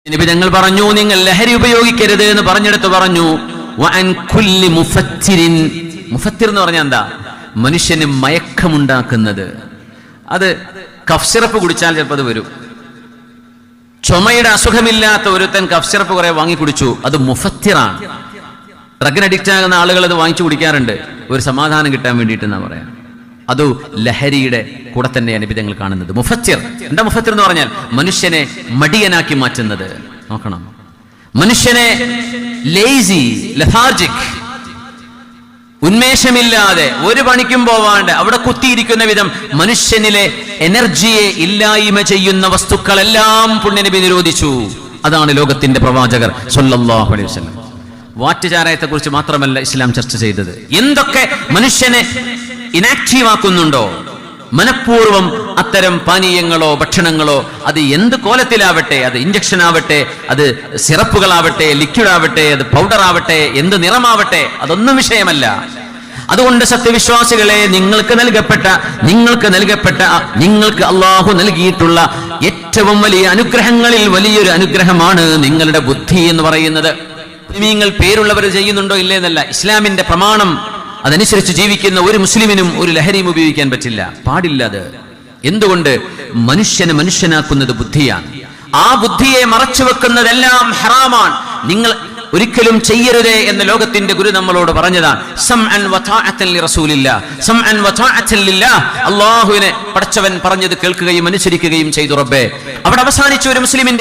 നബി തങ്ങൾ പറഞ്ഞു, നിങ്ങൾ ലഹരി ഉപയോഗിക്കരുത് എന്ന് പറഞ്ഞെടുത്ത് പറഞ്ഞു, വഅൻ കുല്ലി മുഫത്തിരിൻ. മുഫത്തിർ എന്ന് പറഞ്ഞാൽ എന്താ? മനുഷ്യന് മയക്കമുണ്ടാക്കുന്നത്. അത് കഫ് സിറപ്പ് കുടിച്ചാൽ ചിലപ്പോൾ അത് വരും. ചുമയുടെ അസുഖമില്ലാത്ത ഒരുത്തൻ കഫ് സിറപ്പ് കുറെ വാങ്ങി കുടിച്ചു, അത് മുഫത്തിറാണ്. ഡ്രഗിന് അഡിക്റ്റ് ആകുന്ന ആളുകൾ അത് വാങ്ങിച്ചു കുടിക്കാറുണ്ട്, ഒരു സമാധാനം കിട്ടാൻ വേണ്ടിയിട്ട് എന്നാ പറയാം. അത് ലഹരിയുടെ കൂടെ തന്നെയാണ് നബി തങ്ങൾ കാണുന്നത്. മുഫത്തിർ എന്താ? മുഫത്തിർ എന്ന് പറഞ്ഞാൽ മനുഷ്യനെ മടിയനാക്കി മാറ്റുന്നത്. നോക്കണം, മനുഷ്യനെ ലേസി, ലഥാർജിക്, ഉന്മേഷമില്ലാതെ ഒരു പണിക്കും പോവാണ്ട് അവിടെ കുത്തിയിരിക്കുന്ന വിധം മനുഷ്യനിലെ എനർജിയെ ഇല്ലായ്മ ചെയ്യുന്ന വസ്തുക്കളെല്ലാം പുണ്യനബി നിരോധിച്ചു. അതാണ് ലോകത്തിന്റെ പ്രവാചകർ സ്വല്ലല്ലാഹു അലൈഹി വസല്ലം. വാറ്റുചാരായത്തെ കുറിച്ച് മാത്രമല്ല ഇസ്ലാം ചർച്ച ചെയ്തത്. എന്തൊക്കെ മനുഷ്യനെ ഇനാക്റ്റീവ് ആക്കുന്നുണ്ടോ, മനഃപൂർവ്വം അത്തരം പാനീയങ്ങളോ ഭക്ഷണങ്ങളോ, അത് എന്ത് കോലത്തിലാവട്ടെ, അത് ഇഞ്ചക്ഷൻ ആവട്ടെ, അത് സിറപ്പുകളാവട്ടെ, ലിക്വിഡ് ആവട്ടെ, അത് പൗഡർ ആവട്ടെ, എന്ത് നിറമാവട്ടെ, അതൊന്നും വിഷയമല്ല. അതുകൊണ്ട് സത്യവിശ്വാസികളെ, നിങ്ങൾക്ക് അള്ളാഹു നൽകിയിട്ടുള്ള ഏറ്റവും വലിയ അനുഗ്രഹങ്ങളിൽ വലിയൊരു അനുഗ്രഹമാണ് നിങ്ങളുടെ ബുദ്ധി എന്ന് പറയുന്നത്. നിങ്ങൾ പേരുള്ളവർ ചെയ്യുന്നുണ്ടോ ഇല്ലേ എന്നല്ല, ഇസ്ലാമിന്റെ പ്രമാണം അതനുസരിച്ച് ജീവിക്കുന്ന ഒരു മുസ്ലിമിനും ഒരു ലഹരിയും ഉപയോഗിക്കാൻ പറ്റില്ല, പാടില്ല. അത് എന്തുകൊണ്ട്? മനുഷ്യനെ മനുഷ്യനാക്കുന്നത് ബുദ്ധിയാണ്. ആ ബുദ്ധിയെ മറച്ചു വെക്കുന്നതെല്ലാം ഹറാമാണ്. നിങ്ങൾ ഒരിക്കലും ചെയ്യരുതേ എന്ന് ലോകത്തിന്റെ ഗുരു നമ്മളോട് പറഞ്ഞതാണ്. സംഅൻ വതഅതൻ ലിറസൂലില്ലാഹ്, സംഅൻ വതഅതൻ ലില്ലാഹ്. അല്ലാഹുവിനെ പടച്ചവൻ പറഞ്ഞത് കേൾക്കുകയും അനുസരിക്കുകയും ചെയ്തു റബ്ബേ. അവിടെ അവസാനിച്ച ഒരു മുസ്ലിമിന്റെ